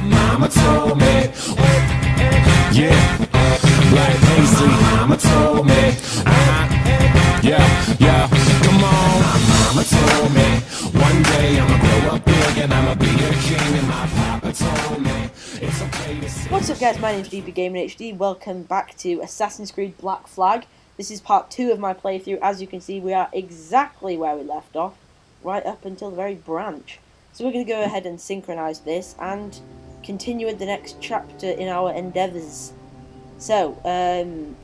Mama told me. Yeah, like Paisley. Mama told me. Yeah, come on. Mama told me. One day I'ma grow up big and I'ma be a king. And my papa told me it's okay to say. What's up, guys? My name's DP Gaming HD. Welcome back to Assassin's Creed Black Flag. This is part 2 of my playthrough. As you can see, we are exactly where we left off, right up until the very branch. So we're going to go ahead and synchronize this and continue with the next chapter in our endeavours. So,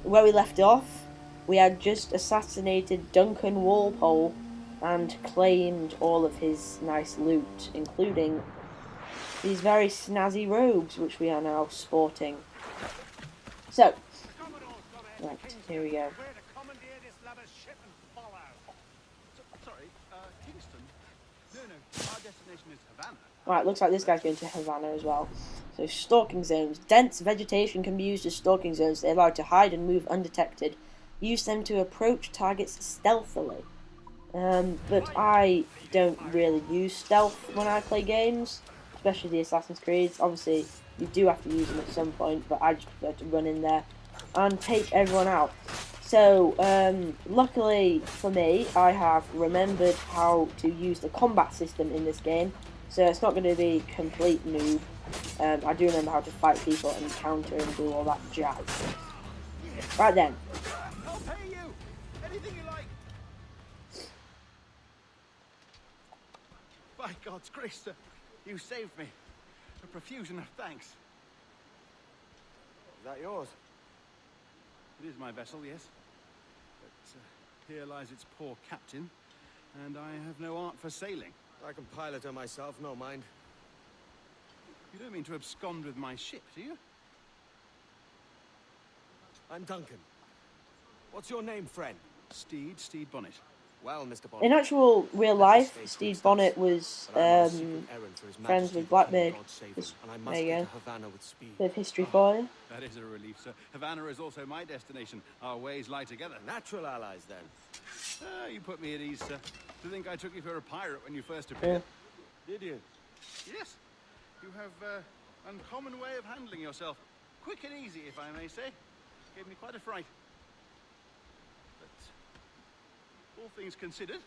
where we left off, we had just assassinated Duncan Walpole and claimed all of his nice loot, including these very snazzy robes, which we are now sporting. So, right, here we go. Right, looks like this guy's going to Havana as well. So, stalking zones. Dense vegetation can be used as stalking zones. They allow you to hide and move undetected. Use them to approach targets stealthily. But I don't really use stealth when I play games, especially the Assassin's Creeds. Obviously, you do have to use them at some point, but I just prefer to run in there and take everyone out. So, luckily for me, I have remembered how to use the combat system in this game, so it's not going to be complete noob. I do remember how to fight people and counter and do all that jazz. Right then. I'll pay you! Anything you like! By God's grace, sir, you saved me. A profusion of thanks. Is that yours? It is my vessel, yes. But here lies its poor captain, and I have no art for sailing. I can pilot her myself, no mind. You don't mean to abscond with my ship, do you? I'm Duncan. What's your name, friend? Steed Bonnet. Well, Mr. Bonnet. In actual real life, Steve Bonnet was friends with Blackbeard. There you go. Bit of history for you. That is a relief, sir. Havana is also my destination. Our ways lie together. Natural allies, then. You put me at ease, sir. To think I took you for a pirate when you first appeared. Yeah. Did you? Yes. You have uncommon way of handling yourself. Quick and easy, if I may say. Gave me quite a fright. But all things considered,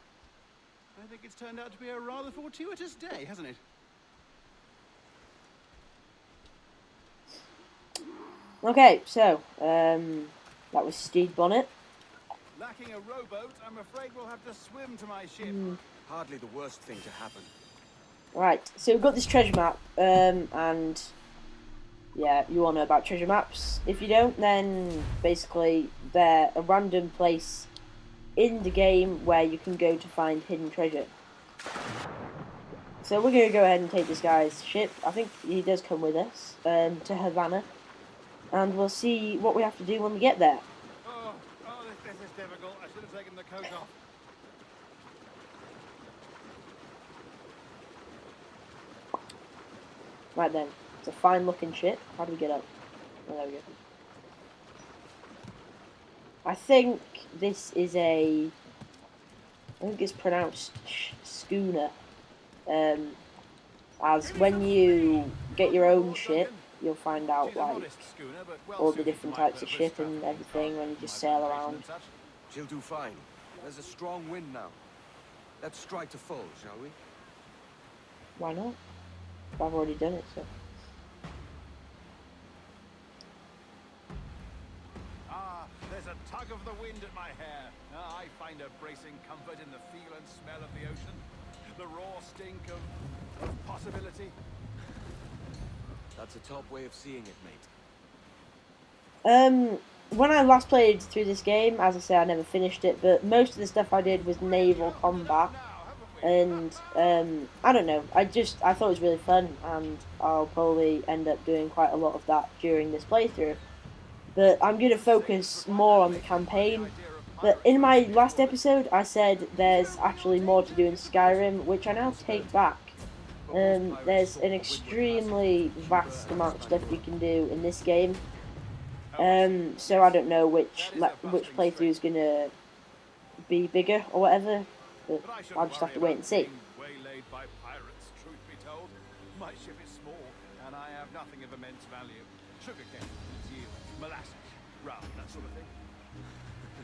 I think it's turned out to be a rather fortuitous day, hasn't it? Okay, so, that was Steve Bonnet. Lacking a rowboat, I'm afraid we'll have to swim to my ship. Hardly the worst thing to happen. Right, so we've got this treasure map, and yeah, you all know about treasure maps. If you don't, then basically they're a random place in the game where you can go to find hidden treasure. So we're going to go ahead and take this guy's ship. I think he does come with us to Havana, and we'll see what we have to do when we get there. This is difficult. I should have taken the coat off. Right then, it's a fine looking ship. How do we get up? Oh, there we go. I think this is I think it's pronounced schooner. As when you get your own ship, you'll find out like all the different types of ship and everything when you just sail around. She'll do fine. There's a strong wind now. Let's strike to full, shall we? Why not? I've already done it, so. There's a tug of the wind at my hair. I find a bracing comfort in the feel and smell of the ocean. The raw stink of possibility. That's a top way of seeing it, mate. When I last played through this game, as I say, I never finished it, but most of the stuff I did was naval combat. And, I don't know, I thought it was really fun, and I'll probably end up doing quite a lot of that during this playthrough. But I'm going to focus more on the campaign. But in my last episode, I said there's actually more to do in Skyrim, which I now take back. There's an extremely vast amount of stuff you can do in this game. So I don't know which playthrough is going to be bigger or whatever. But I'll just have to wait and see. Waylaid by pirates, truth be told. My ship is small, and I have nothing of immense value. Sugarcane, its yield, molasses, rum, that sort of thing.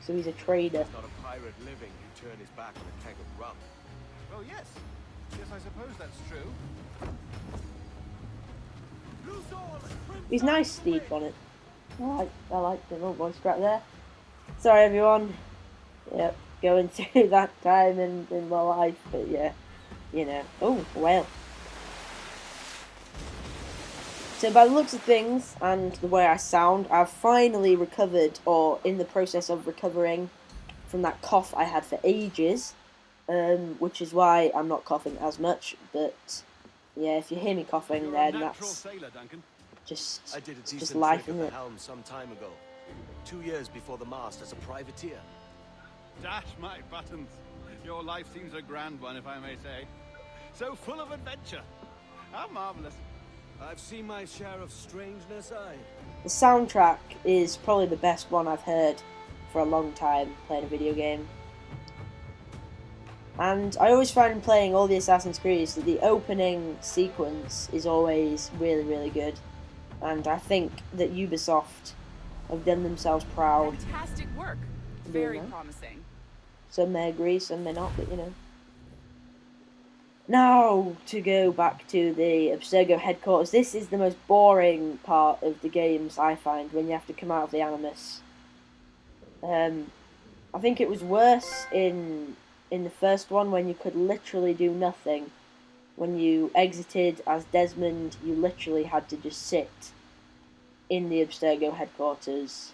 So he's a trader. It's not a pirate living who turned his back on a keg of rum. Well, yes. Yes, I suppose that's true. He's nice, Steve on it. I like the little voice crack there. Sorry everyone. Yep, going through that time in my life, but yeah, you know. Oh, well. So by the looks of things and the way I sound, I've finally recovered, or in the process of recovering, from that cough I had for ages, which is why I'm not coughing as much, but yeah, if you hear me coughing, You're then a natural that's sailor, Duncan. just I did a it's decent just life, trick isn't at it? the helm some time ago. 2 years before the mast as a privateer. Dash my buttons. Your life seems a grand one, if I may say. So full of adventure. How marvelous. I've seen my share of strangeness, The soundtrack is probably the best one I've heard for a long time playing a video game. And I always find playing all the Assassin's Creeds that the opening sequence is always really, really good. And I think that Ubisoft have done themselves proud. Fantastic work. Doing Very that. promising. Some may agree, some may not, but you know. Now, to go back to the Abstergo headquarters, this is the most boring part of the games, I find, when you have to come out of the Animus. I think it was worse in the first one, when you could literally do nothing. When you exited as Desmond, you literally had to just sit in the Abstergo headquarters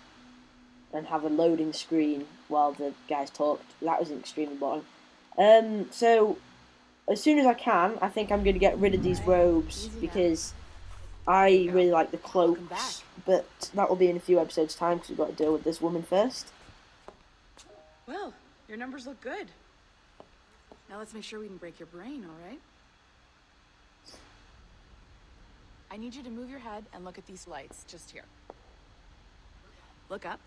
and have a loading screen while the guys talked. That was extremely boring. So as soon as I can, I think I'm going to get rid of these robes because I really like the cloaks, but that will be in a few episodes' time because we've got to deal with this woman first. Well, your numbers look good. Now let's make sure we can break your brain, all right? I need you to move your head and look at these lights just here. Look up.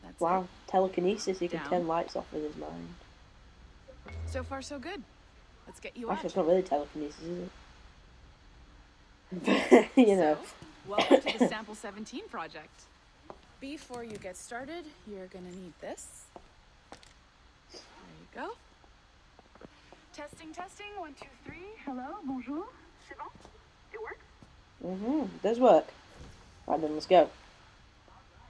That's Wow, it. telekinesis, he can Down. turn lights off with his mind. So far, so good. Let's get you Actually, out. it's not really telekinesis, is it? You know. So, welcome to the Sample 17 project. Before you get started, you're gonna need this. There you go. Testing, testing. 1, 2, 3. Hello, bonjour. C'est bon? It works? It does work. Right then, let's go.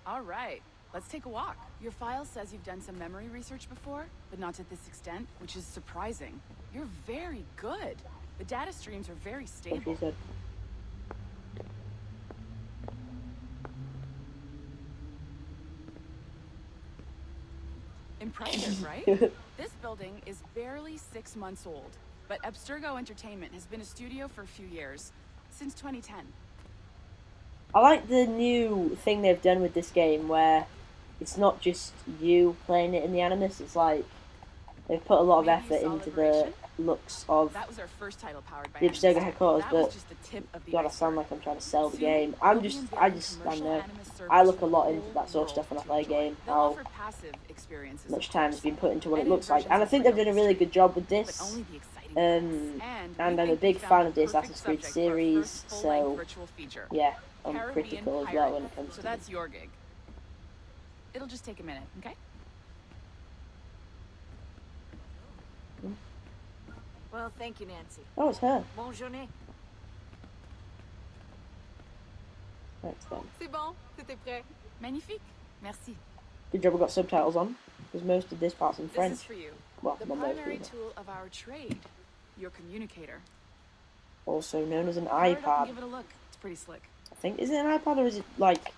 All right, let's take a walk. Your file says you've done some memory research before, but not to this extent, which is surprising. You're very good. The data streams are very What stable. she said. Impressive, right? This building is barely 6 months old, but Abstergo Entertainment has been a studio for a few years, since 2010. I like the new thing they've done with this game where it's not just you playing it in the Animus, it's like they've put a lot of Maybe you effort saw into the Liberation? looks of That was our first title powered by the Abstergo Animus. headquarters, That was but just the tip of the God, I iceberg. sound like I'm trying to sell the Soon, game. we'll I be don't unveiling know. commercial Animus servers I look a for the lot into whole that sort of stuff when I world play a to game, enjoy. They'll how offer passive experiences, much of time has course. been put into what it Edited looks like. versions And I of think they've Frail done a really History, good job with but this. only the exciting parts. And we I'm a think big we fan found of the perfect Assassin's Creed subject for our series, first full-length so virtual feature. yeah, I'm Caribbean critical as Pirate. well when it comes So to that's your gig. It'll just take a minute, okay? Well, thank you, Nancy. Oh, it's her. Bonne journée. That's them. C'est bon, c'était prêt. Magnifique. Merci. Good job we got subtitles on, because most of this part's in This French. is for you. Well, The not most primary of it. tool of our trade. Your communicator. Also known as an Fire it up and iPad. give it a look. It's pretty slick. I think, is it an iPad or is it like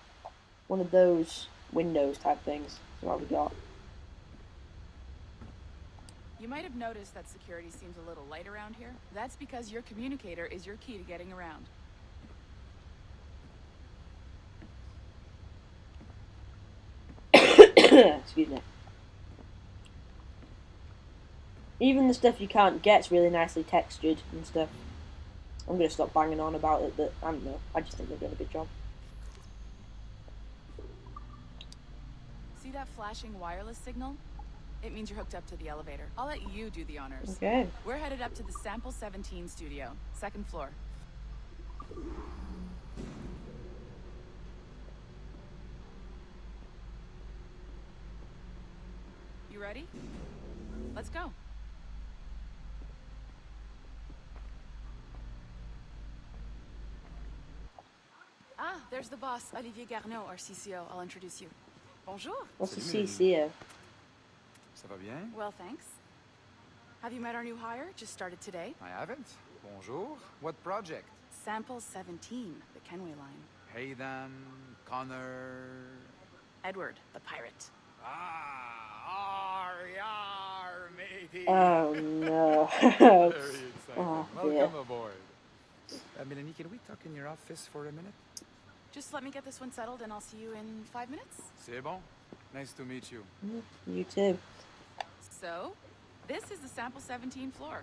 one of those Windows type things? That's what we got. You might have noticed that security seems a little light around here. That's because your communicator is your key to getting around. Excuse me. Even the stuff you can't get's really nicely textured and stuff. I'm gonna stop banging on about it, but I don't know. I just think they're doing a good job. See that flashing wireless signal? It means you're hooked up to the elevator. I'll let you do the honors. Okay. We're headed up to the Sample 17 studio, 2nd floor. You ready? Let's go. Ah, there's the boss, Olivier Garneau, our CCO. I'll introduce you. Bonjour. What's the Salut, CCO? Ça va bien? Well, thanks. Have you met our new hire? Just started today. I haven't. Bonjour. What project? Sample 17, the Kenway line. Hayden, Connor. Edward, the pirate. Ah, yar, matey. Oh no. Very exciting. Oh, Welcome dear. aboard. Melanie, can we talk in your office for a minute? Just let me get this one settled and I'll see you in 5 minutes. C'est bon. Nice to meet you. You too. So, this is the Sample 17 floor.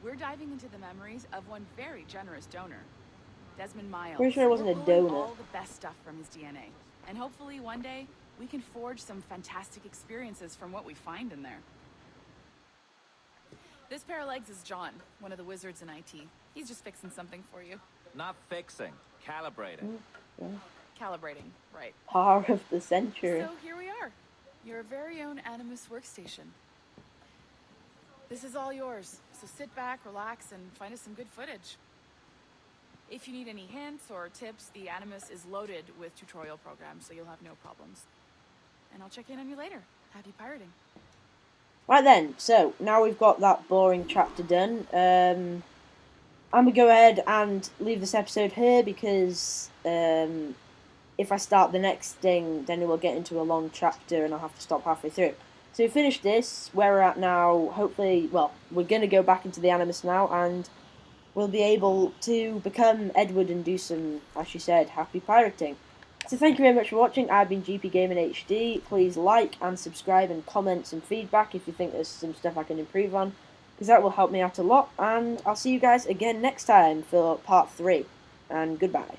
We're diving into the memories of one very generous donor, Desmond Miles. Pretty sure it wasn't a We're pulling donor. all the best stuff from his DNA. And hopefully one day, we can forge some fantastic experiences from what we find in there. This pair of legs is John, one of the wizards in IT. He's just fixing something for you. Not fixing, calibrating. Calibrating, right. Par of the century. So here we are, your very own Animus workstation. This is all yours, so sit back, relax, and find us some good footage. If you need any hints or tips, the Animus is loaded with tutorial programs, so you'll have no problems. And I'll check in on you later. Happy pirating. Right then, so now we've got that boring chapter done. I'm gonna go ahead and leave this episode here because if I start the next thing, then it will get into a long chapter and I'll have to stop halfway through. So we finished this, where we're at now, hopefully, well, we're going to go back into the Animus now, and we'll be able to become Edward and do some, as you said, happy pirating. So thank you very much for watching. I've been GP Gaming HD. Please like and subscribe and comment some feedback if you think there's some stuff I can improve on, because that will help me out a lot. And I'll see you guys again next time for part 3. And goodbye.